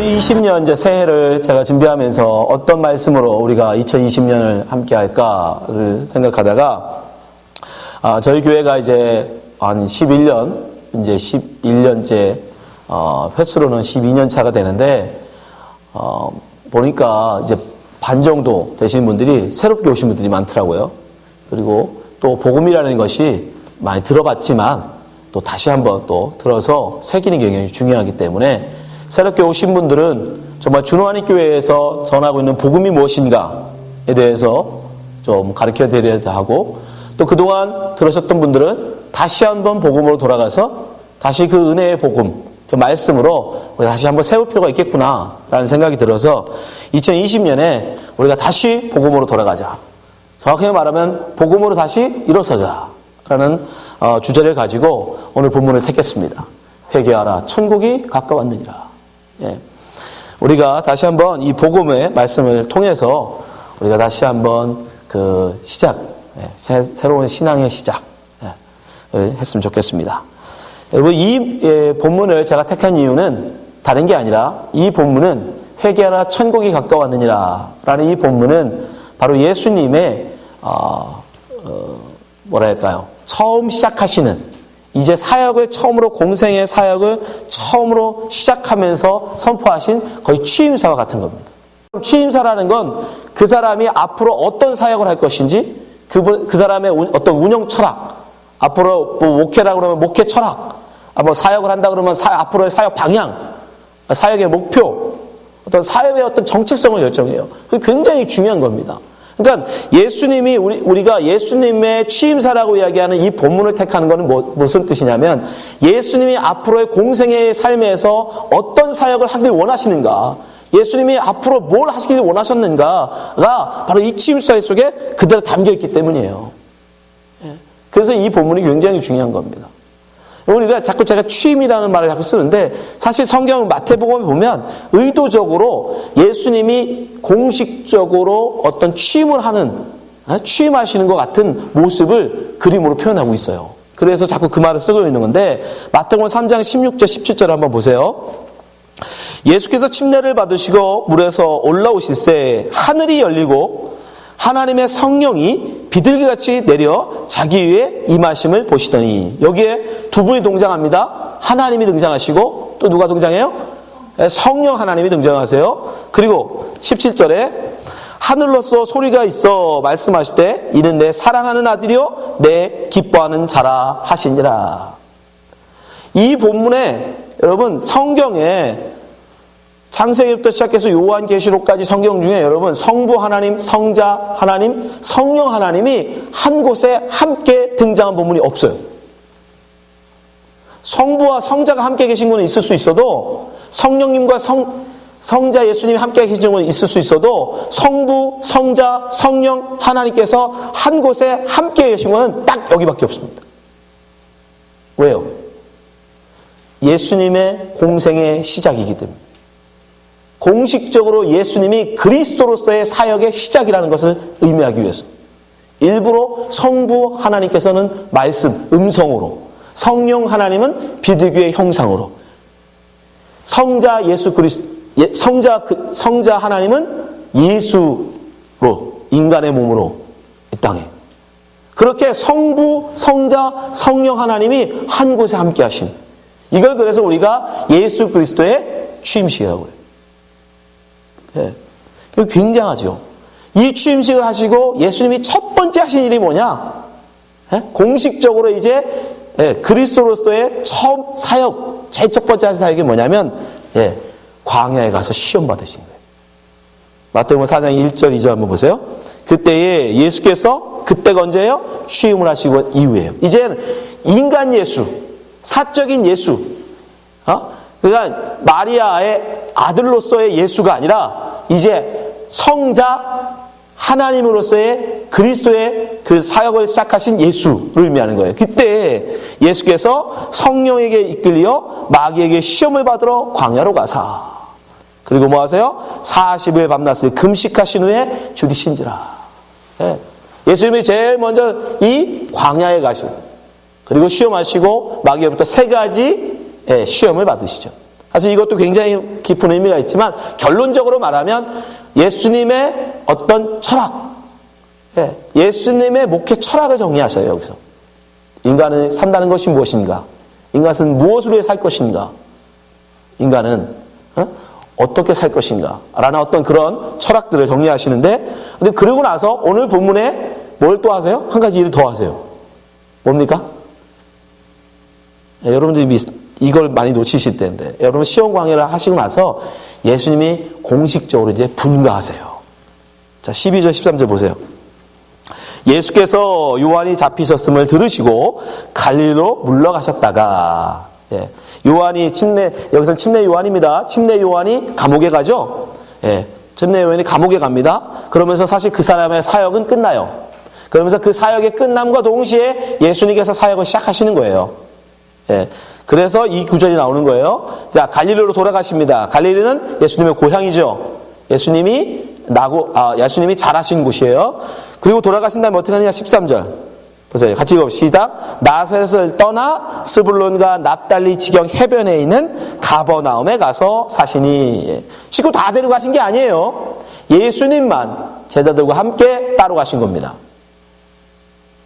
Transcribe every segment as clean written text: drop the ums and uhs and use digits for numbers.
2020년 이제 새해를 제가 준비하면서 어떤 말씀으로 우리가 2020년을 함께 할까를 생각하다가, 저희 교회가 이제 한 11년, 이제 11년째, 횟수로는 12년 차가 되는데, 보니까 이제 반 정도 되신 분들이 새롭게 오신 분들이 많더라고요. 그리고 또 복음이라는 것이 많이 들어봤지만 또 다시 한번 또 들어서 새기는 게 굉장히 중요하기 때문에 새롭게 오신 분들은 정말 준호하니 교회에서 전하고 있는 복음이 무엇인가에 대해서 좀 가르쳐 드려야 하고, 또 그동안 들으셨던 분들은 다시 한번 복음으로 돌아가서 다시 그 은혜의 복음, 그 말씀으로 우리가 다시 한번 세울 필요가 있겠구나라는 생각이 들어서 2020년에 우리가 다시 복음으로 돌아가자. 정확하게 말하면 복음으로 다시 일어서자라는 주제를 가지고 오늘 본문을 택했습니다. 회개하라, 천국이 가까웠느니라. 예. 우리가 다시 한번 이 복음의 말씀을 통해서 우리가 다시 한번 그 시작, 새로운 신앙의 시작 했으면 좋겠습니다. 여러분, 이 본문을 제가 택한 이유는 다른 게 아니라 이 본문은 회개하라, 천국이 가까웠느니라 라는 이 본문은 바로 예수님의 뭐랄까요, 처음 시작하시는, 이제 사역을 처음으로, 공생의 사역을 처음으로 시작하면서 선포하신 거의 취임사와 같은 겁니다. 취임사라는 건 그 사람이 앞으로 어떤 사역을 할 것인지, 그 사람의 어떤 운영 철학, 앞으로 뭐 목회라고 그러면 목회 철학, 뭐 사역을 한다 그러면 앞으로의 사역 방향, 사역의 목표, 어떤 사역의 어떤 정체성을 결정해요. 그게 굉장히 중요한 겁니다. 그러니까 예수님이 우리가 예수님의 취임사라고 이야기하는 이 본문을 택하는 것은 무슨 뜻이냐면, 예수님이 앞으로의 공생의 삶에서 어떤 사역을 하길 원하시는가, 예수님이 앞으로 뭘 하시길 원하셨는가가 바로 이 취임사 속에 그대로 담겨있기 때문이에요. 그래서 이 본문이 굉장히 중요한 겁니다. 우리가 자꾸 제가 취임이라는 말을 자꾸 쓰는데, 사실 성경 마태복음에 보면 의도적으로 예수님이 공식적으로 어떤 취임을 하는, 취임하시는 것 같은 모습을 그림으로 표현하고 있어요. 그래서 자꾸 그 말을 쓰고 있는 건데, 마태복음 3장 16절 17절 한번 보세요. 예수께서 침례를 받으시고 물에서 올라오실새 하늘이 열리고 하나님의 성령이 비둘기같이 내려 자기 위에 임하심을 보시더니, 여기에 두 분이 등장합니다. 하나님이 등장하시고 또 누가 등장해요? 성령 하나님이 등장하세요. 그리고 17절에 하늘로서 소리가 있어 말씀하실 때 이는 내 사랑하는 아들이요 내 기뻐하는 자라 하시니라. 이 본문에 여러분, 성경에 창세기부터 시작해서 요한계시록까지 성경 중에 여러분, 성부 하나님, 성자 하나님, 성령 하나님이 한 곳에 함께 등장한 본문이 없어요. 성부와 성자가 함께 계신 분은 있을 수 있어도, 성령님과 성자 예수님이 함께 계신 분은 있을 수 있어도, 성부, 성자, 성령 하나님께서 한 곳에 함께 계신 분은 딱 여기밖에 없습니다. 왜요? 예수님의 공생의 시작이기 때문에. 공식적으로 예수님이 그리스도로서의 사역의 시작이라는 것을 의미하기 위해서 일부러 성부 하나님께서는 말씀, 음성으로, 성령 하나님은 비둘기의 형상으로, 성자 예수 그리스도, 성자 하나님은 예수로, 인간의 몸으로 이 땅에, 그렇게 성부, 성자, 성령 하나님이 한 곳에 함께 하신, 이걸 그래서 우리가 예수 그리스도의 취임식이라고 해요. 예. 이거 굉장하죠. 이 취임식을 하시고 예수님이 첫 번째 하신 일이 뭐냐? 예? 공식적으로 이제 그리스도로서의 처음 사역, 제일 첫 번째 하신 사역이 뭐냐면 광야에 가서 시험 받으신 거예요. 마태복음 4장 1절 2절 한번 보세요. 그때에 예수께서, 그때가 언제예요? 취임을 하시고 이후에요. 이제는 인간 예수, 사적인 예수, 그러니까 마리아의 아들로서의 예수가 아니라 이제 성자 하나님으로서의 그리스도의 그 사역을 시작하신 예수를 의미하는 거예요. 그때 예수께서 성령에게 이끌려 마귀에게 시험을 받으러 광야로 가사, 그리고 뭐 하세요? 40일 밤낮을 금식하신 후에 죽이신지라. 예수님이 제일 먼저 이 광야에 가시고, 그리고 시험하시고 마귀로부터 3가지 시험을 받으시죠. 사실 이것도 굉장히 깊은 의미가 있지만 결론적으로 말하면 예수님의 어떤 철학, 예수님의 목회 철학을 정리하셔요. 여기서 인간은 산다는 것이 무엇인가, 인간은 무엇으로 살 것인가, 인간은 어떻게 살 것인가 라는 어떤 그런 철학들을 정리하시는데, 근데 그러고 나서 오늘 본문에 뭘 또 하세요? 한 가지 일을 더 하세요. 뭡니까? 여러분들이 이걸 많이 놓치실 텐데, 여러분 시온 광야를 하시고 나서 예수님이 공식적으로 이제 분가하세요. 자, 12절 13절 보세요. 예수께서 요한이 잡히셨음을 들으시고 갈릴리로 물러가셨다가, 요한이 여기서는 침례 요한입니다. 침례 요한이 감옥에 가죠. 침례 요한이 감옥에 갑니다. 그러면서 사실 그 사람의 사역은 끝나요. 그러면서 그 사역의 끝남과 동시에 예수님께서 사역을 시작하시는 거예요. 그래서 이 구절이 나오는 거예요. 자, 갈릴리로 돌아가십니다. 갈릴리는 예수님의 고향이죠. 예수님이 자라신 곳이에요. 그리고 돌아가신 다음에 어떻게 하느냐? 13절. 보세요. 같이 읽어봅시다. 나사렛을 떠나 스불론과 납달리 지경 해변에 있는 가버나움에 가서 사시니. 식구 다 데려가신 게 아니에요. 예수님만 제자들과 함께 따로 가신 겁니다.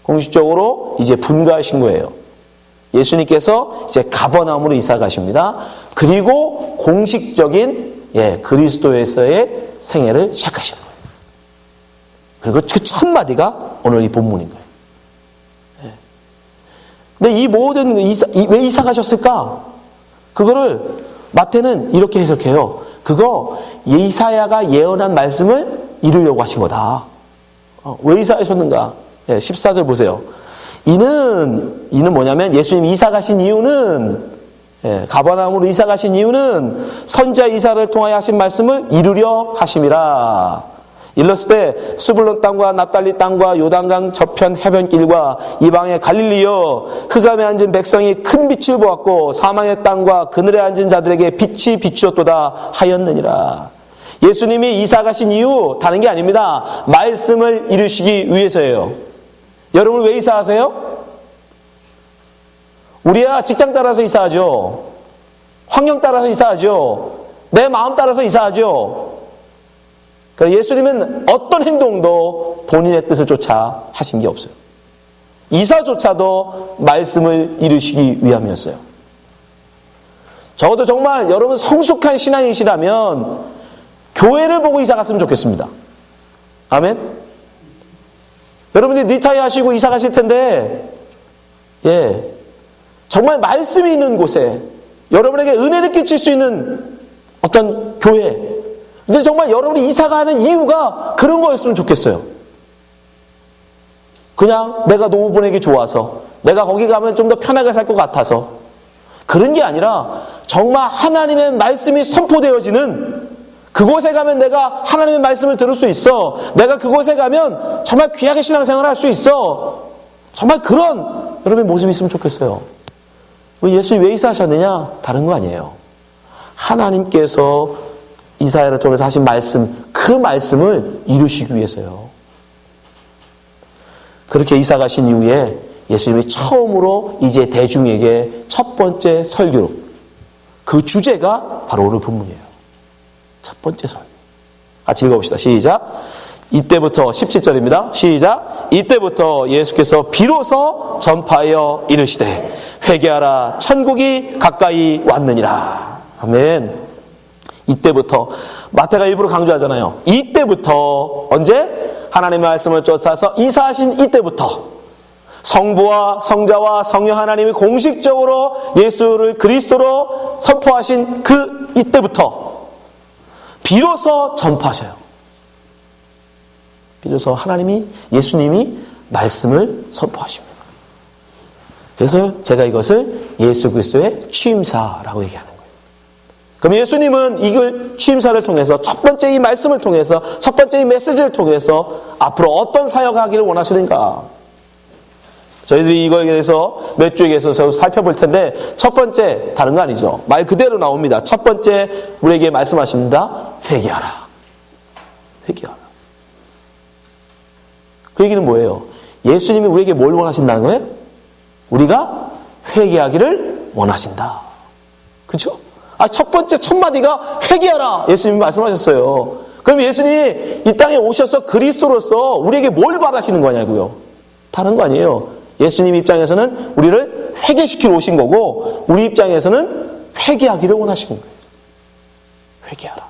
공식적으로 이제 분가하신 거예요. 예수님께서 이제 가버나움으로 이사 가십니다. 그리고 공식적인 그리스도에서의 생애를 시작하시는 거예요. 그리고 그 첫 마디가 오늘 이 본문인 거예요. 근데 이 모든 왜 이사 가셨을까? 그거를 마태는 이렇게 해석해요. 그거 이사야가 예언한 말씀을 이루려고 하신 거다. 왜 이사하셨는가? 14절 보세요. 이는 뭐냐면 예수님 이사 가신 이유는, 가버나움으로 이사 가신 이유는 선지자 이사를 통하여 하신 말씀을 이루려 하심이라. 일렀을 때 스불론 땅과 납달리 땅과 요단강 저편 해변길과 이방의 갈릴리여, 흑암에 앉은 백성이 큰 빛을 보았고 사망의 땅과 그늘에 앉은 자들에게 빛이 비추었도다 하였느니라. 예수님이 이사 가신 이유 다른 게 아닙니다. 말씀을 이루시기 위해서예요. 여러분 왜 이사하세요? 우리야 직장 따라서 이사하죠. 환경 따라서 이사하죠. 내 마음 따라서 이사하죠. 그러나 예수님은 어떤 행동도 본인의 뜻을 쫓아 하신 게 없어요. 이사조차도 말씀을 이루시기 위함이었어요. 적어도 정말 여러분 성숙한 신앙이시라면 교회를 보고 이사 갔으면 좋겠습니다. 아멘? 여러분들이 리타이어 하시고 이사 가실 텐데, 정말 말씀이 있는 곳에 여러분에게 은혜를 끼칠 수 있는 어떤 교회, 근데 정말 여러분이 이사 가는 이유가 그런 거였으면 좋겠어요. 그냥 내가 노후 보내기 좋아서, 내가 거기 가면 좀 더 편하게 살 것 같아서, 그런 게 아니라 정말 하나님의 말씀이 선포되어지는, 그곳에 가면 내가 하나님의 말씀을 들을 수 있어, 내가 그곳에 가면 정말 귀하게 신앙생활을 할 수 있어, 정말 그런 여러분의 모습이 있으면 좋겠어요. 예수님이 왜 이사하셨느냐? 다른 거 아니에요. 하나님께서 이사야를 통해서 하신 말씀, 그 말씀을 이루시기 위해서요. 그렇게 이사 가신 이후에 예수님이 처음으로 이제 대중에게 첫 번째 설교, 그 주제가 바로 오늘 본문이에요. 첫 번째 설교. 같이 읽어봅시다. 시작. 이때부터 17절입니다. 시작. 이때부터 예수께서 비로소 전파하여 이르시되 회개하라, 천국이 가까이 왔느니라. 아멘. 이때부터, 마태가 일부러 강조하잖아요. 이때부터, 언제? 하나님의 말씀을 쫓아서 이사하신 이때부터 성부와 성자와 성령 하나님이 공식적으로 예수를 그리스도로 선포하신 그 이때부터 비로소 전파하셔요. 비로소 하나님이, 예수님이 말씀을 선포하십니다. 그래서 제가 이것을 예수 그리스도의 취임사라고 얘기하는 거예요. 그럼 예수님은 이걸 취임사를 통해서, 첫 번째 이 말씀을 통해서, 첫 번째 이 메시지를 통해서 앞으로 어떤 사역하기를 원하시는가? 저희들이 이거에 대해서 몇 주에 있어서 살펴볼 텐데, 첫 번째 다른 거 아니죠. 말 그대로 나옵니다. 첫 번째 우리에게 말씀하십니다. 회개하라. 회개하라. 그 얘기는 뭐예요? 예수님이 우리에게 뭘 원하신다는 거예요? 우리가 회개하기를 원하신다. 그렇죠? 첫 번째 첫 마디가 회개하라. 예수님이 말씀하셨어요. 그럼 예수님이 이 땅에 오셔서 그리스도로서 우리에게 뭘 바라시는 거냐고요? 다른 거 아니에요. 예수님 입장에서는 우리를 회개시키러 오신 거고 우리 입장에서는 회개하기를 원하시는 거예요. 회개하라.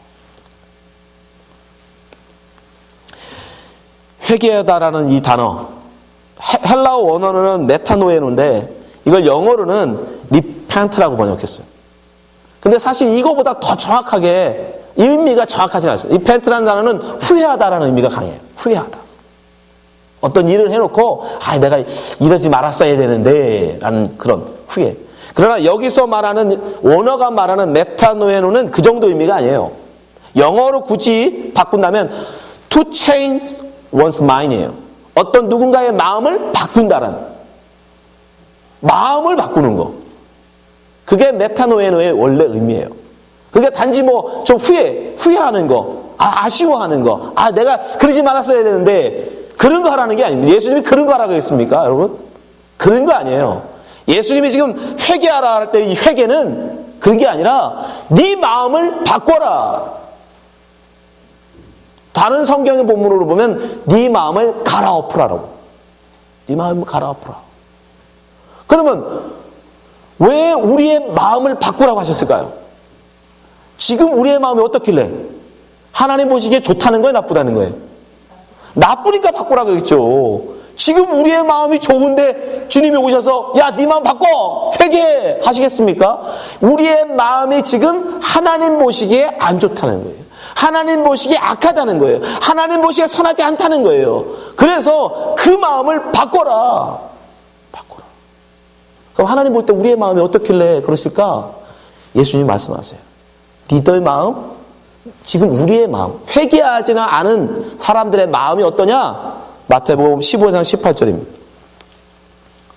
회개하다라는 이 단어, 헬라어 원어로는 메타노에노인데 이걸 영어로는 리펜트라고 번역했어요. 근데 사실 이거보다 더 정확하게 이 의미가 정확하지 않습니다. 리펜트라는 단어는 후회하다라는 의미가 강해요. 후회하다. 어떤 일을 해놓고 내가 이러지 말았어야 되는데 라는 그런 후회. 그러나 여기서 말하는 원어가 말하는 메타노에노는 그 정도 의미가 아니에요. 영어로 굳이 바꾼다면 to change one's mind이에요. 어떤 누군가의 마음을 바꾼다라는, 마음을 바꾸는 거. 그게 메타노에노의 원래 의미예요. 그게 단지 좀 후회하는 거, 아쉬워하는 거, 내가 그러지 말았어야 되는데 그런 거 하라는 게 아닙니다. 예수님이 그런 거 하라고 했습니까, 여러분? 그런 거 아니에요. 예수님이 지금 회개하라 할 때 이 회개는 그런 게 아니라 네 마음을 바꿔라. 다른 성경의 본문으로 보면 네 마음을 갈아엎으라라고. 네 마음을 갈아엎으라. 그러면 왜 우리의 마음을 바꾸라고 하셨을까요? 지금 우리의 마음이 어떻길래? 하나님 보시기에 좋다는 거예요, 나쁘다는 거예요? 나쁘니까 바꾸라고 했죠. 지금 우리의 마음이 좋은데 주님이 오셔서 네 마음 바꿔! 회개해! 하시겠습니까? 우리의 마음이 지금 하나님 보시기에 안 좋다는 거예요. 하나님 보시기에 악하다는 거예요. 하나님 보시기에 선하지 않다는 거예요. 그래서 그 마음을 바꿔라. 바꿔라. 그럼 하나님 볼 때 우리의 마음이 어떻길래 그러실까? 예수님이 말씀하세요. 니들 마음, 지금 우리의 마음, 회개하지는 않은 사람들의 마음이 어떠냐? 마태복음 15장 18절입니다.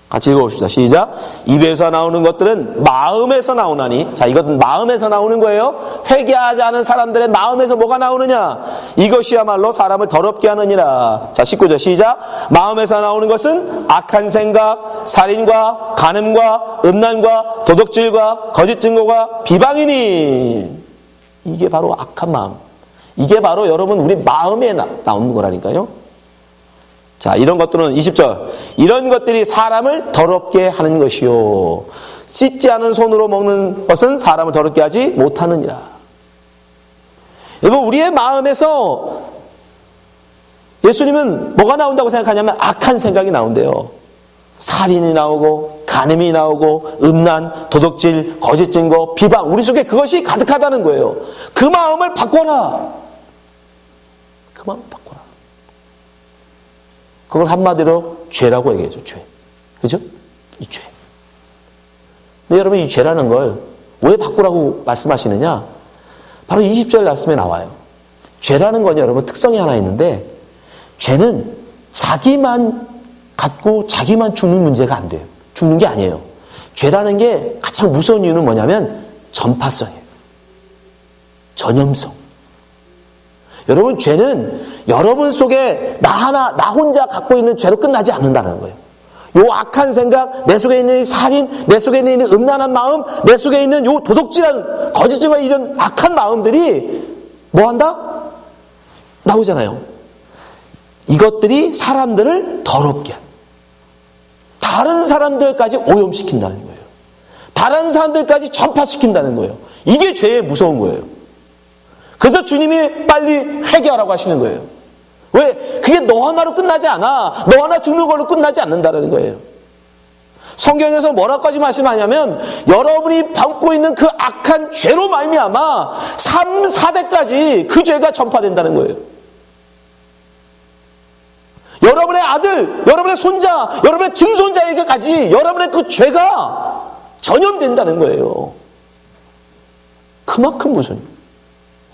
같이 읽어봅시다. 시작. 입에서 나오는 것들은 마음에서 나오나니. 자, 이것은 마음에서 나오는 거예요. 회개하지 않은 사람들의 마음에서 뭐가 나오느냐? 이것이야말로 사람을 더럽게 하느니라. 자, 19절 시작. 마음에서 나오는 것은 악한 생각, 살인과 간음과 음란과 도둑질과 거짓 증거가 비방이니. 이게 바로 악한 마음. 이게 바로 여러분 우리 마음에 나오는 거라니까요. 자, 이런 것들은 20절. 이런 것들이 사람을 더럽게 하는 것이요. 씻지 않은 손으로 먹는 것은 사람을 더럽게 하지 못하느니라. 여러분, 우리의 마음에서 예수님은 뭐가 나온다고 생각하냐면 악한 생각이 나온대요. 살인이 나오고, 간음이 나오고, 음란, 도둑질, 거짓 증거, 비방. 우리 속에 그것이 가득하다는 거예요. 그 마음을 바꿔라. 그 마음을 바꿔라. 그걸 한마디로 죄라고 얘기해죠. 죄. 그죠? 이 죄. 근데 여러분 이 죄라는 걸 왜 바꾸라고 말씀하시느냐? 바로 20절 말씀에 나와요. 죄라는 건 여러분 특성이 하나 있는데 죄는 자기만 갖고 자기만 죽는 문제가 안 돼요. 죽는 게 아니에요. 죄라는 게 가장 무서운 이유는 뭐냐면 전파성이에요. 전염성. 여러분 죄는 여러분 속에 나 혼자 갖고 있는 죄로 끝나지 않는다는 거예요. 요 악한 생각, 내 속에 있는 이 살인, 내 속에 있는 음란한 마음, 내 속에 있는 요 도둑질한 거짓증과 이런 악한 마음들이 뭐 한다? 나오잖아요. 이것들이 사람들을 더럽게 한다. 다른 사람들까지 오염시킨다는 거예요. 다른 사람들까지 전파시킨다는 거예요. 이게 죄의 무서운 거예요. 그래서 주님이 빨리 회개하라고 하시는 거예요. 왜? 그게 너 하나로 끝나지 않아. 너 하나 죽는 걸로 끝나지 않는다는 거예요. 성경에서 뭐라고까지 말씀하냐면 여러분이 담고 있는 그 악한 죄로 말미암아 3, 4대까지 그 죄가 전파된다는 거예요. 여러분의 아들, 여러분의 손자, 여러분의 증손자에게까지 여러분의 그 죄가 전염된다는 거예요. 그만큼 무슨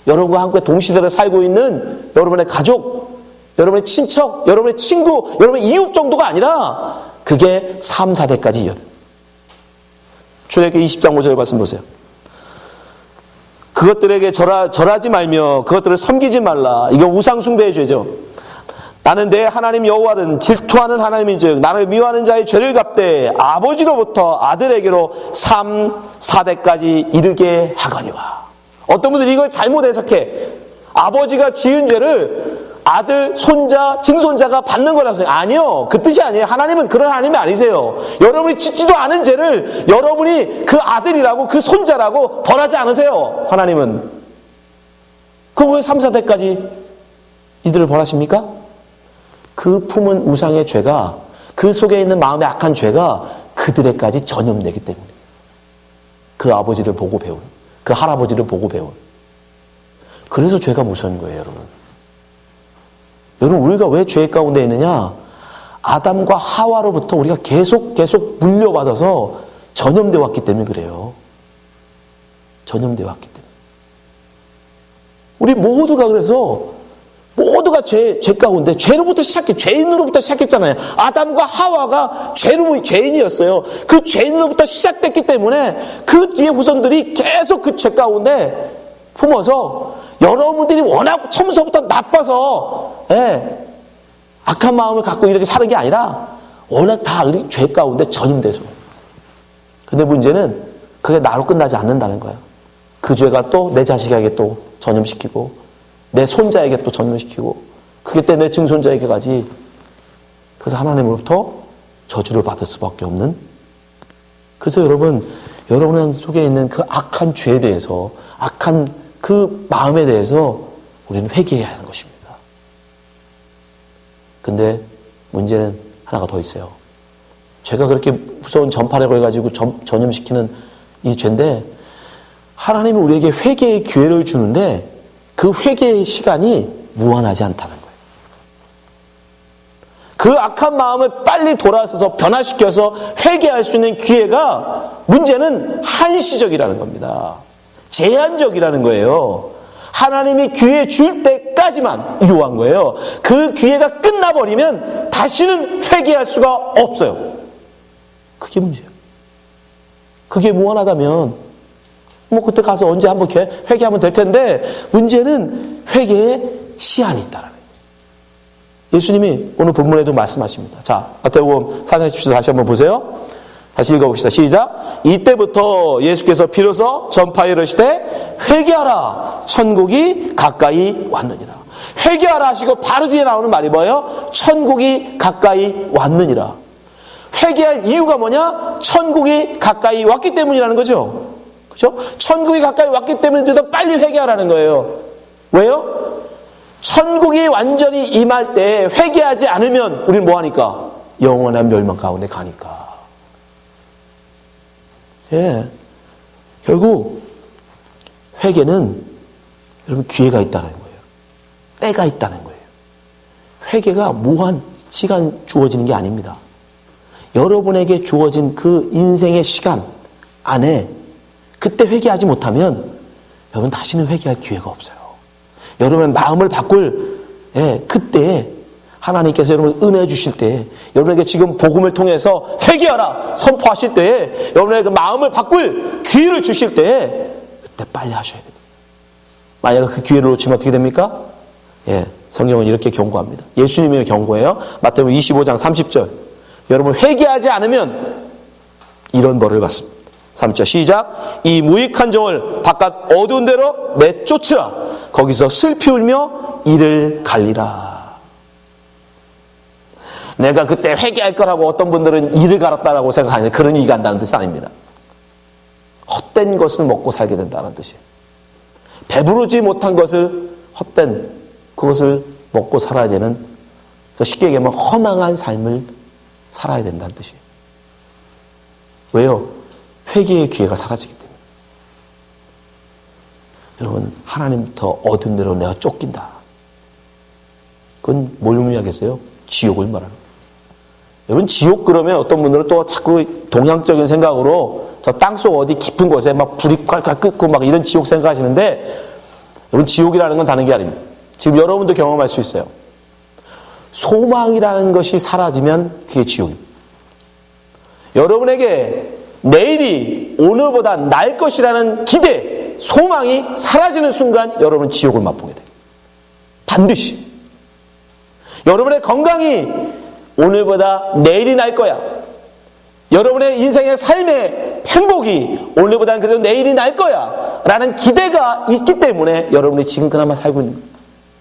여러분과 함께 동시대를 살고 있는 여러분의 가족, 여러분의 친척, 여러분의 친구, 여러분의 이웃 정도가 아니라 그게 3, 4대까지 이어져요. 출애굽기 20장 5절 말씀 보세요. 그것들에게 절하지 말며 그것들을 섬기지 말라. 이거 우상 숭배의 죄죠. 나는 내 하나님 여호와는 질투하는 하나님인즉 나를 미워하는 자의 죄를 갚되 아버지로부터 아들에게로 3, 4대까지 이르게 하거니와. 어떤 분들이 이걸 잘못 해석해. 아버지가 지은 죄를 아들, 손자, 증손자가 받는 거라고 생각해요. 아니요. 그 뜻이 아니에요. 하나님은 그런 하나님이 아니세요. 여러분이 짓지도 않은 죄를 여러분이 그 아들이라고 그 손자라고 벌하지 않으세요. 하나님은. 그럼 왜 3, 4대까지 이들을 벌하십니까? 그 품은 우상의 죄가, 그 속에 있는 마음의 악한 죄가 그들에까지 전염되기 때문에. 그 아버지를 보고 배운, 그 할아버지를 보고 배운. 그래서 죄가 무서운 거예요, 여러분. 여러분, 우리가 왜 죄 가운데 있느냐? 아담과 하와로부터 우리가 계속 물려받아서 전염되어 왔기 때문에 그래요. 전염되어 왔기 때문에. 우리 모두가 그래서 모두가 죄 가운데 죄로부터 시작해, 죄인으로부터 시작했잖아요. 아담과 하와가 죄인이었어요. 그 죄인으로부터 시작됐기 때문에 그 뒤에 후손들이 계속 그 죄 가운데 품어서 여러분들이 워낙 처음서부터 나빠서 악한 마음을 갖고 이렇게 사는 게 아니라 워낙 다 죄 가운데 전염돼서. 근데 문제는 그게 나로 끝나지 않는다는 거예요. 그 죄가 또 내 자식에게 또 전염시키고 내 손자에게 또 전염시키고 그게 때 내 증손자에게까지. 그래서 하나님으로부터 저주를 받을 수밖에 없는. 그래서 여러분 속에 있는 그 악한 죄에 대해서, 악한 그 마음에 대해서 우리는 회개해야 하는 것입니다. 근데 문제는 하나가 더 있어요. 죄가 그렇게 무서운 전파라고 해가지고 전염시키는 이 죄인데, 하나님이 우리에게 회개의 기회를 주는데 그 회개의 시간이 무한하지 않다는 거예요. 그 악한 마음을 빨리 돌아서서 변화시켜서 회개할 수 있는 기회가, 문제는 한시적이라는 겁니다. 제한적이라는 거예요. 하나님이 기회 줄 때까지만 유효한 거예요. 그 기회가 끝나버리면 다시는 회개할 수가 없어요. 그게 문제예요. 그게 무한하다면 뭐 그때 가서 언제 한번 회개하면 될 텐데, 문제는 회개에 시한이 있다는 거예요. 예수님이 오늘 본문에도 말씀하십니다. 자, 마태복음 4장 17절 다시 한번 보세요. 다시 읽어봅시다. 시작. 이때부터 예수께서 비로소 전파에 이르시되 회개하라, 천국이 가까이 왔느니라. 회개하라 하시고 바로 뒤에 나오는 말이 뭐예요? 천국이 가까이 왔느니라. 회개할 이유가 뭐냐? 천국이 가까이 왔기 때문이라는 거죠. 그죠? 천국이 가까이 왔기 때문에 더 빨리 회개하라는 거예요. 왜요? 천국이 완전히 임할 때 회개하지 않으면 우리는 뭐 하니까? 영원한 멸망 가운데 가니까. 결국 회개는 여러분 기회가 있다는 거예요. 때가 있다는 거예요. 회개가 무한 시간 주어지는 게 아닙니다. 여러분에게 주어진 그 인생의 시간 안에 그때 회개하지 못하면 여러분 다시는 회개할 기회가 없어요. 여러분 마음을 바꿀 그때 하나님께서 여러분을 은혜 주실 때, 여러분에게 지금 복음을 통해서 회개하라 선포하실 때에 여러분에게 그 마음을 바꿀 기회를 주실 때에 그때 빨리 하셔야 됩니다. 만약에 그 기회를 놓치면 어떻게 됩니까? 성경은 이렇게 경고합니다. 예수님의 경고예요. 마태복음 25장 30절. 여러분 회개하지 않으면 이런 벌을 받습니다. 3절 시작. 이 무익한 종을 바깥 어두운 데로 내쫓으라. 거기서 슬피 울며 이를 갈리라. 내가 그때 회개할 거라고 어떤 분들은 이를 갈았다라고 생각하는데 그런 이가 한다는 뜻이 아닙니다. 헛된 것을 먹고 살게 된다는 뜻이에요. 배부르지 못한 것을, 헛된 그것을 먹고 살아야 되는, 쉽게 얘기하면 허망한 삶을 살아야 된다는 뜻이에요. 왜요? 회개의 기회가 사라지기 때문에. 여러분, 하나님부터 어두운 데로 내가 쫓긴다. 그건 뭘 의미하겠어요? 지옥을 말하는 거예요. 여러분, 지옥 그러면 어떤 분들은 또 자꾸 동양적인 생각으로 저 땅속 어디 깊은 곳에 막 불이 꽉 끓고 막 이런 지옥 생각하시는데, 여러분, 지옥이라는 건 다른 게 아닙니다. 지금 여러분도 경험할 수 있어요. 소망이라는 것이 사라지면 그게 지옥입니다. 여러분에게 내일이 오늘보다 나을 것이라는 기대, 소망이 사라지는 순간 여러분은 지옥을 맛보게 돼요. 반드시. 여러분의 건강이 오늘보다 내일이 날 거야. 여러분의 인생의 삶의 행복이 오늘보다는 그래도 내일이 날 거야 라는 기대가 있기 때문에 여러분이 지금 그나마 살고 있는 거예요.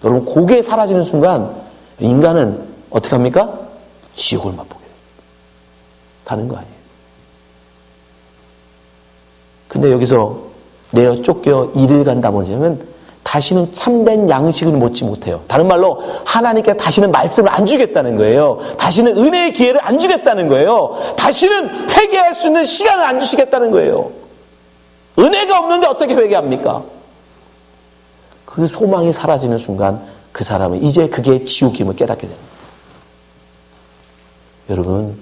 여러분 그게 사라지는 순간 인간은 어떻게 합니까? 지옥을 맛보게 다는 거 아니에요. 근데 여기서 내어 쫓겨 일을 간다 뭐냐면 다시는 참된 양식을 먹지 못해요. 다른 말로 하나님께 다시는 말씀을 안 주겠다는 거예요. 다시는 은혜의 기회를 안 주겠다는 거예요. 다시는 회개할 수 있는 시간을 안 주시겠다는 거예요. 은혜가 없는데 어떻게 회개합니까? 그 소망이 사라지는 순간 그 사람은 이제 그게 지옥임을 깨닫게 됩니다. 여러분,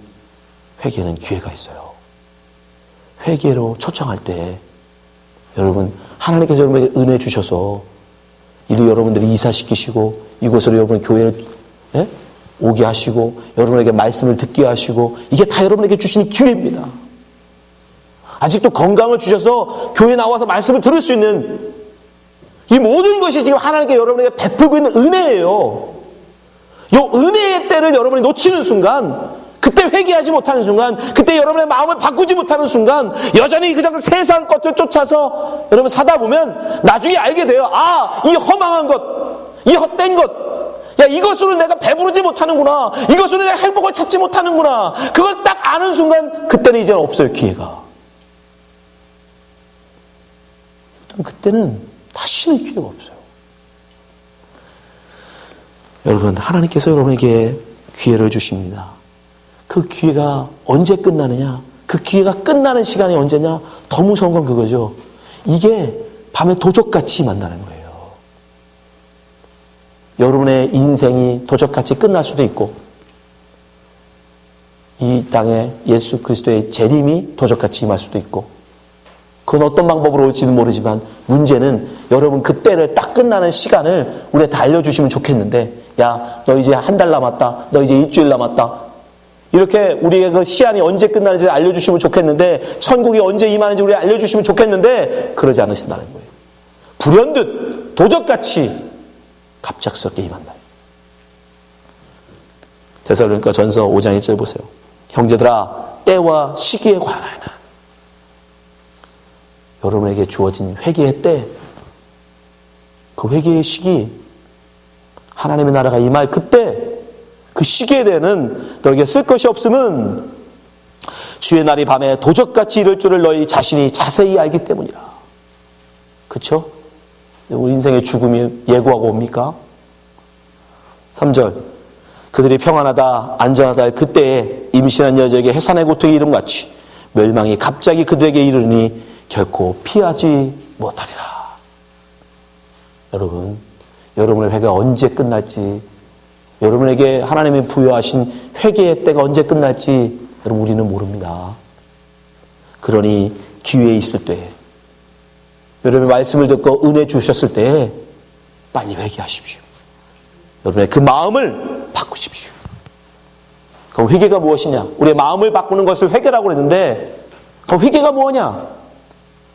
회개는 기회가 있어요. 회개로 초청할 때 여러분 하나님께서 여러분에게 은혜 주셔서 이를 여러분들이 이사시키시고 이곳으로 여러분 교회를 오게 하시고 여러분에게 말씀을 듣게 하시고 이게 다 여러분에게 주시는 기회입니다. 아직도 건강을 주셔서 교회에 나와서 말씀을 들을 수 있는 이 모든 것이 지금 하나님께 여러분에게 베풀고 있는 은혜예요. 이 은혜의 때를 여러분이 놓치는 순간 그때 회개하지 못하는 순간, 그때 여러분의 마음을 바꾸지 못하는 순간, 여전히 그저 세상 것을 쫓아서 여러분 사다 보면 나중에 알게 돼요. 아, 이 허망한 것, 이 헛된 것, 야, 이것으로 내가 배부르지 못하는구나. 이것으로 내가 행복을 찾지 못하는구나. 그걸 딱 아는 순간, 그때는 이제 없어요, 기회가. 그때는 다시는 기회가 없어요. 여러분, 하나님께서 여러분에게 기회를 주십니다. 그 기회가 언제 끝나느냐? 그 기회가 끝나는 시간이 언제냐? 더 무서운 건 그거죠. 이게 밤에 도적같이 만나는 거예요. 여러분의 인생이 도적같이 끝날 수도 있고 이 땅에 예수 그리스도의 재림이 도적같이 임할 수도 있고 그건 어떤 방법으로 올지는 모르지만 문제는 여러분 그 때를 딱 끝나는 시간을 우리한테 알려주시면 좋겠는데 야, 너 이제 한 달 남았다. 너 이제 일주일 남았다. 이렇게 우리의 그 시한이 언제 끝나는지 알려주시면 좋겠는데 천국이 언제 임하는지 우리 알려주시면 좋겠는데 그러지 않으신다는 거예요. 불현듯 도적같이 갑작스럽게 임한다. 데살로니가 전서 5장 1절 보세요. 형제들아 때와 시기에 관하여는 여러분에게 주어진 회개의 때, 그 회개의 시기, 하나님의 나라가 임할 그때 그 시기에 대해는 너에게 쓸 것이 없음은 주의 날이 밤에 도적같이 이를 줄을 너희 자신이 자세히 알기 때문이라. 그렇죠? 우리 인생의 죽음이 예고하고 옵니까? 3절 그들이 평안하다 안전하다 할 그때에 임신한 여자에게 해산의 고통이 이름같이 멸망이 갑자기 그들에게 이르니 결코 피하지 못하리라. 여러분, 여러분의 회개가 언제 끝날지, 여러분에게 하나님이 부여하신 회개의 때가 언제 끝날지 여러분 우리는 모릅니다. 그러니 기회에 있을 때, 여러분의 말씀을 듣고 은혜 주셨을 때 빨리 회개하십시오. 여러분의 그 마음을 바꾸십시오. 그럼 회개가 무엇이냐? 우리의 마음을 바꾸는 것을 회개라고 그랬는데 그럼 회개가 뭐냐?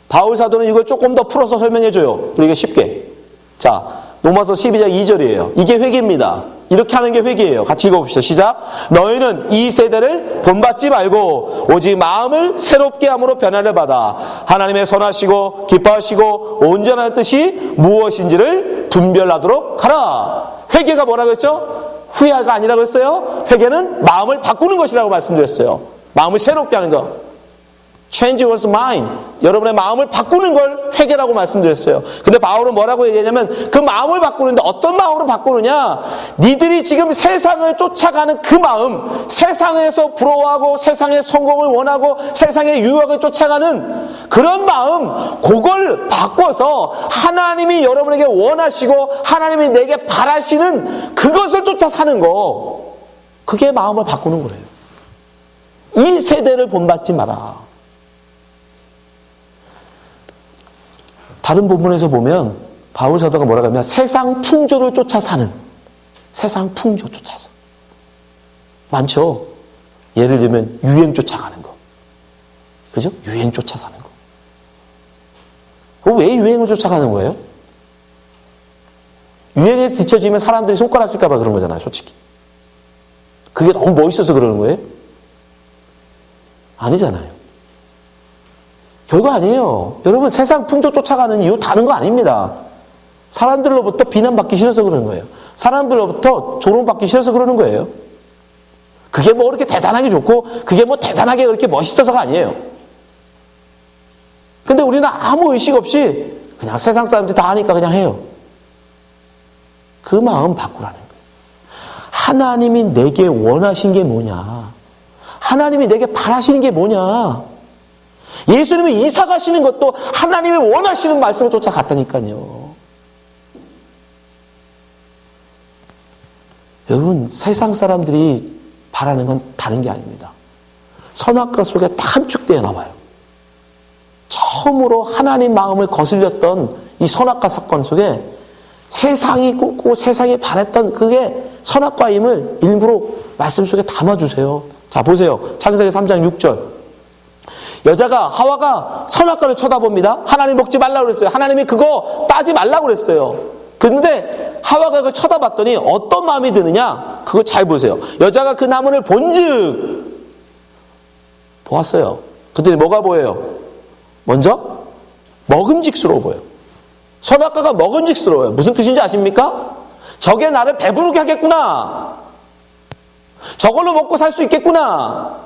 바울 사도는 이걸 조금 더 풀어서 설명해줘요. 우리가 쉽게. 자, 로마서 12장 2절이에요. 이게 회개입니다. 이렇게 하는 게 회개예요. 같이 읽어봅시다. 시작. 너희는 이 세대를 본받지 말고 오직 마음을 새롭게 함으로 변화를 받아 하나님의 선하시고 기뻐하시고 온전한 뜻이 무엇인지를 분별하도록 하라. 회개가 뭐라고 했죠? 후회가 아니라고 했어요. 회개는 마음을 바꾸는 것이라고 말씀드렸어요. 마음을 새롭게 하는 것. Change one's mind. 여러분의 마음을 바꾸는 걸 회개라고 말씀드렸어요. 근데 바울은 뭐라고 얘기하냐면 그 마음을 바꾸는데 어떤 마음으로 바꾸느냐? 니들이 지금 세상을 쫓아가는 그 마음, 세상에서 부러워하고 세상의 성공을 원하고 세상의 유혹을 쫓아가는 그런 마음, 그걸 바꿔서 하나님이 여러분에게 원하시고 하나님이 내게 바라시는 그것을 쫓아 사는 거. 그게 마음을 바꾸는 거예요. 이 세대를 본받지 마라. 다른 본문에서 보면 바울 사도가 뭐라고 하면 세상 풍조를 쫓아 사는, 세상 풍조 쫓아서 많죠. 예를 들면 유행 쫓아가는 거, 그죠? 유행 쫓아 사는 거. 왜 유행을 쫓아가는 거예요? 유행에 뒤처지면 사람들이 손가락 찔까 봐 그런 거잖아요, 솔직히. 그게 너무 멋있어서 그러는 거예요? 아니잖아요. 결국 아니에요. 여러분, 세상 풍조 쫓아가는 이유 다른 거 아닙니다. 사람들로부터 비난받기 싫어서 그러는 거예요. 사람들로부터 조롱받기 싫어서 그러는 거예요. 그게 뭐 그렇게 대단하게 좋고 그게 뭐 대단하게 그렇게 멋있어서가 아니에요. 근데 우리는 아무 의식 없이 그냥 세상 사람들이 다 하니까 그냥 해요. 그 마음 바꾸라는 거예요. 하나님이 내게 원하신 게 뭐냐? 하나님이 내게 바라시는 게 뭐냐? 예수님이 이사 가시는 것도 하나님이 원하시는 말씀을 쫓아갔다니까요. 여러분, 세상 사람들이 바라는 건 다른 게 아닙니다. 선악과 속에 다 함축되어 나와요. 처음으로 하나님 마음을 거슬렸던 이 선악과 사건 속에 세상이 꿈꾸고 세상이 바랬던 그게 선악과임을 일부러 말씀 속에 담아주세요. 자, 보세요. 창세기 3장 6절. 여자가, 하와가 선악과를 쳐다봅니다. 하나님 먹지 말라고 그랬어요. 하나님이 그거 따지 말라고 그랬어요. 근데 하와가 그걸 쳐다봤더니 어떤 마음이 드느냐? 그거 잘 보세요. 여자가 그 나무를 본즉 보았어요. 그랬더니 뭐가 보여요? 먼저 먹음직스러워 보여요. 선악과가 먹음직스러워요. 무슨 뜻인지 아십니까? 저게 나를 배부르게 하겠구나. 저걸로 먹고 살 수 있겠구나.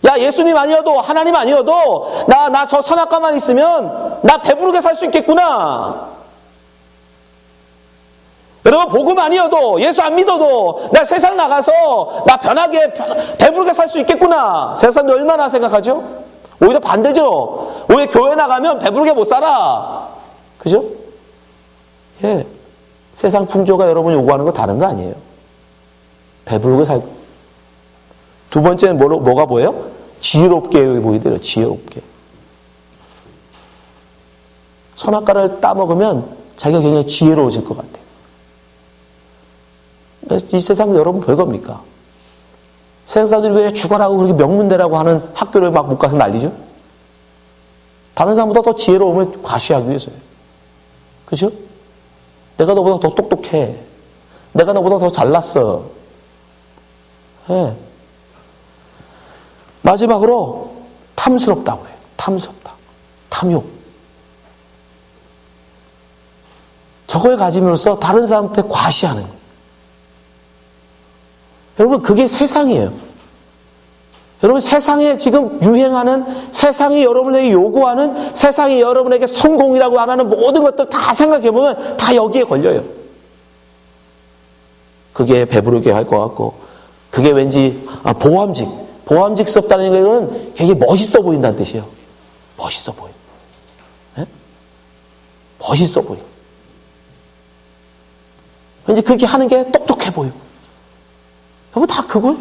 야, 예수님 아니어도 하나님 아니어도 나 저 선악과만 있으면 나 배부르게 살 수 있겠구나. 여러분, 복음 아니어도 예수 안 믿어도 나 세상 나가서 나 편하게 배부르게 살 수 있겠구나. 세상 사람들 얼마나 생각하죠? 오히려 반대죠. 오히려 교회 나가면 배부르게 못 살아. 그죠? 예. 세상 풍조가 여러분이 요구하는 거 다른 거 아니에요. 배부르게 살고. 두 번째는 뭐가 보여요? 지혜롭게 보이더래요. 지혜롭게. 선악과를 따먹으면 자기가 굉장히 지혜로워질 것 같아요. 이 세상 여러분 별겁니까? 세상 사람들이 왜 죽어라고 그렇게 명문대라고 하는 학교를 막 못 가서 난리죠? 다른 사람보다 더 지혜로움을 과시하기 위해서요. 그죠? 내가 너보다 더 똑똑해. 내가 너보다 더 잘났어. 네. 마지막으로 탐스럽다고 해요. 탐스럽다. 탐욕. 저걸 가짐으로써 다른 사람한테 과시하는 거예요. 여러분, 그게 세상이에요. 여러분, 세상에 지금 유행하는, 세상이 여러분에게 요구하는, 세상이 여러분에게 성공이라고 하는 모든 것들 다 생각해보면 다 여기에 걸려요. 그게 배부르게 할 것 같고, 그게 왠지 보암직스럽다는 거는 굉장히 멋있어 보인다는 뜻이에요. 멋있어 보여. 네? 멋있어 보여. 왠지 그렇게 하는 게 똑똑해 보이고. 여러분, 다 그걸?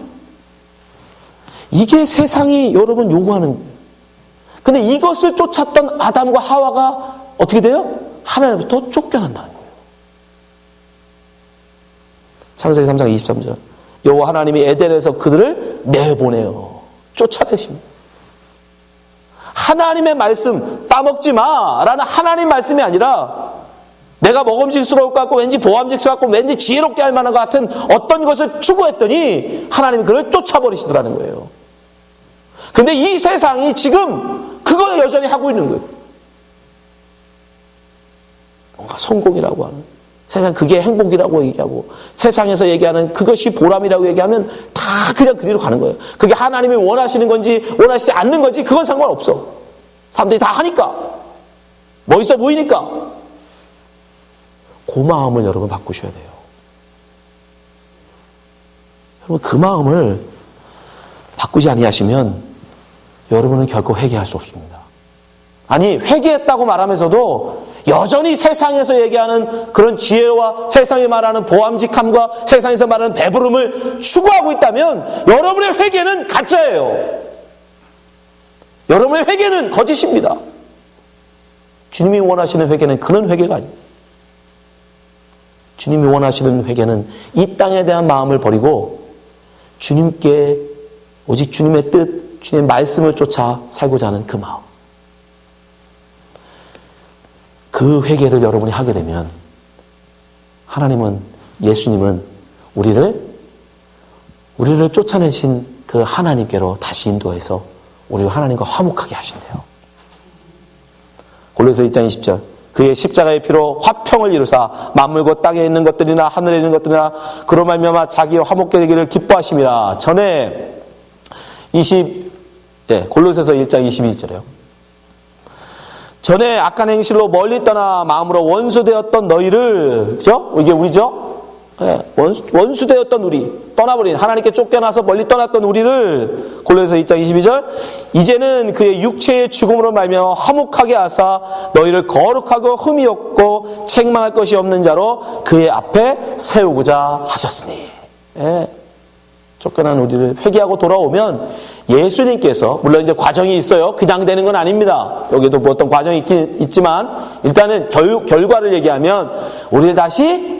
이게 세상이 여러분 요구하는 거예요. 근데 이것을 쫓았던 아담과 하와가 어떻게 돼요? 하나님부터 쫓겨난다는 거예요. 창세기 3장 23절. 여호와 하나님이 에덴에서 그들을 내보내요. 쫓아내십니다. 하나님의 말씀, 따먹지 마라는 하나님 말씀이 아니라 내가 먹음직스러울 것 같고 왠지 보암직스러울 것 같고 왠지 지혜롭게 할 만한 것 같은 어떤 것을 추구했더니 하나님이 그를 쫓아버리시더라는 거예요. 근데 이 세상이 지금 그걸 여전히 하고 있는 거예요. 뭔가 성공이라고 하는, 세상 그게 행복이라고 얘기하고 세상에서 얘기하는 그것이 보람이라고 얘기하면 다 그냥 그리로 가는 거예요. 그게 하나님이 원하시는 건지 원하시지 않는 건지 그건 상관없어. 사람들이 다 하니까, 멋있어 보이니까. 그 마음을 여러분 바꾸셔야 돼요. 여러분, 그 마음을 바꾸지 아니하시면 여러분은 결코 회개할 수 없습니다. 아니, 회개했다고 말하면서도 여전히 세상에서 얘기하는 그런 지혜와 세상이 말하는 보암직함과 세상에서 말하는 배부름을 추구하고 있다면 여러분의 회개는 가짜예요. 여러분의 회개는 거짓입니다. 주님이 원하시는 회개는 그런 회개가 아닙니다. 주님이 원하시는 회개는 이 땅에 대한 마음을 버리고 주님께 오직 주님의 뜻, 주님의 말씀을 쫓아 살고자 하는 그 마음. 그 회개를 여러분이 하게 되면 하나님은, 예수님은 우리를 우리를 쫓아내신 그 하나님께로 다시 인도해서 우리를 하나님과 화목하게 하신대요. 골로새 2장 20절. 그의 십자가의 피로 화평을 이루사 만물고 땅에 있는 것들이나 하늘에 있는 것들이나 그로 말미암아 자기의 화목게 되기를 기뻐하심이라. 전에 골로새서 1장 22절이요. 전에 악한 행실로 멀리 떠나 마음으로 원수되었던 너희를, 그죠? 이게 우리죠? 원수되었던 우리, 떠나버린, 하나님께 쫓겨나서 멀리 떠났던 우리를, 골로새서 2장 22절, 이제는 그의 육체의 죽음으로 말미암아 화목하게 하사 너희를 거룩하고 흠이 없고 책망할 것이 없는 자로 그의 앞에 세우고자 하셨으니. 쫓겨난 우리를 회개하고 돌아오면 예수님께서, 물론 이제 과정이 있어요. 그냥 되는 건 아닙니다. 여기도 뭐 어떤 과정이 있지만 일단은 결과를 얘기하면 우리를 다시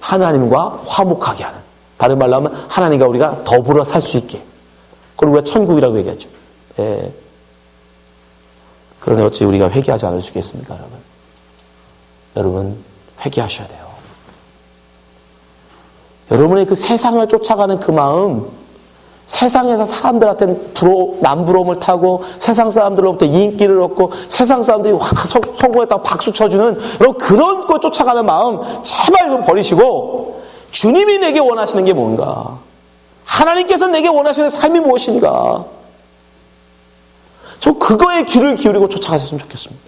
하나님과 화목하게 하는, 다른 말로 하면 하나님과 우리가 더불어 살 수 있게, 그걸 우리가 천국이라고 얘기하죠. 그러니 어찌 우리가 회개하지 않을 수 있겠습니까, 여러분? 여러분 회개하셔야 돼요. 여러분의 그 세상을 쫓아가는 그 마음, 세상에서 사람들한테는 남부러움을 타고 세상 사람들로부터 인기를 얻고 세상 사람들이 성공했다고 박수 쳐주는 여러분 그런 거 쫓아가는 마음 제발 좀 버리시고, 주님이 내게 원하시는 게 뭔가, 하나님께서 내게 원하시는 삶이 무엇인가, 저 그거에 귀를 기울이고 쫓아가셨으면 좋겠습니다.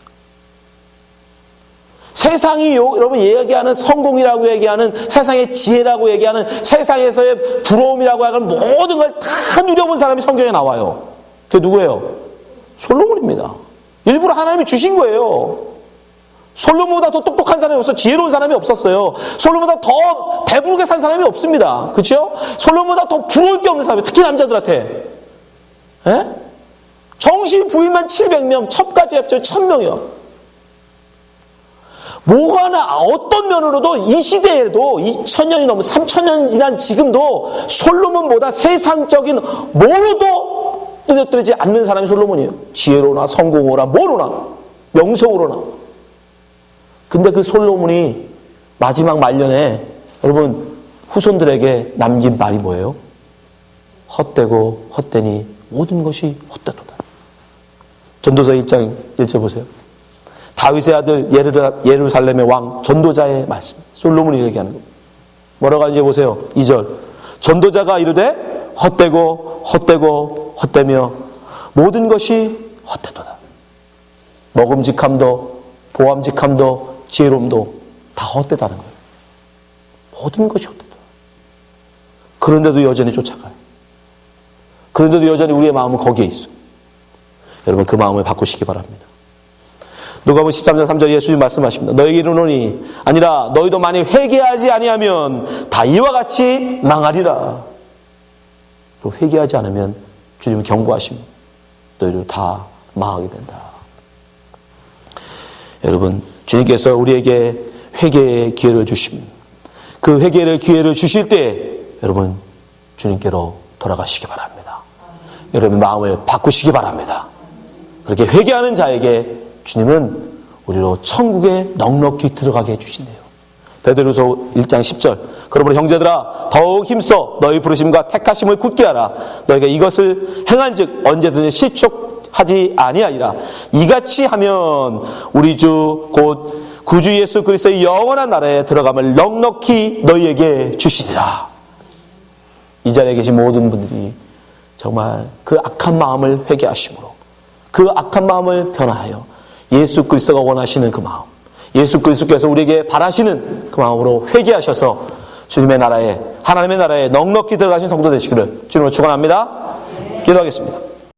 세상이 여러분 얘기하는 성공이라고 얘기하는, 세상의 지혜라고 얘기하는, 세상에서의 부러움이라고 하는 모든 걸 다 누려본 사람이 성경에 나와요. 그게 누구예요? 솔로몬입니다. 일부러 하나님이 주신 거예요. 솔로몬보다 더 똑똑한 사람이 없어요. 지혜로운 사람이 없었어요. 솔로몬보다 더 배부르게 산 사람이 없습니다. 그렇죠? 솔로몬보다 더 부러울 게 없는 사람이, 특히 남자들한테. 정식 부인만 700명, 첩까지 합쳐 1000명이요. 뭐가 하나, 어떤 면으로도 이 시대에도 2000년이 넘은 3000년 지난 지금도 솔로몬보다 세상적인 뭐로도 뜨뜻뜨리지 않는 사람이 솔로몬이에요. 지혜로나 성공으로나 뭐로나 명성으로나. 근데 그 솔로몬이 마지막 말년에 여러분 후손들에게 남긴 말이 뭐예요? 헛되고 헛되니 모든 것이 헛되도다. 전도서 1장 1절 보세요. 다윗의 아들 예루살렘의 왕 전도자의 말씀. 솔로몬이 얘기하는 겁니다. 뭐라고 하는지 보세요. 2절. 전도자가 이르되 헛되고 헛되고 헛되며 모든 것이 헛되도다. 먹음직함도 보암직함도 지혜로움도 다 헛되다는 거예요. 모든 것이 헛되도다. 그런데도 여전히 쫓아가요. 그런데도 여전히 우리의 마음은 거기에 있어요. 여러분 그 마음을 바꾸시기 바랍니다. 누가복음 13장 3절 예수님 말씀하십니다. 너에게 이르노니 아니라 너희도 만일 회개하지 아니하면 다 이와 같이 망하리라. 또 회개하지 않으면 주님은 경고하십니다. 너희들 다 망하게 된다. 여러분 주님께서 우리에게 회개의 기회를 주십니다. 그 회개의 기회를 주실 때 여러분 주님께로 돌아가시기 바랍니다. 여러분 마음을 바꾸시기 바랍니다. 그렇게 회개하는 자에게 주님은 우리로 천국에 넉넉히 들어가게 해주시네요. 베드로서 1장 10절. 그러므로 형제들아 더욱 힘써 너희 부르심과 택하심을 굳게 하라. 너희가 이것을 행한즉 언제든지 실족하지 아니하리라. 이같이 하면 우리 주 곧 구주 예수 그리스도의 영원한 나라에 들어감을 넉넉히 너희에게 주시리라. 이 자리에 계신 모든 분들이 정말 그 악한 마음을 회개하심으로, 그 악한 마음을 변화하여 예수 그리스도가 원하시는 그 마음, 예수 그리스도께서 우리에게 바라시는 그 마음으로 회개하셔서 주님의 나라에, 하나님의 나라에 넉넉히 들어가신 성도 되시기를 주님으로 축원합니다. 기도하겠습니다.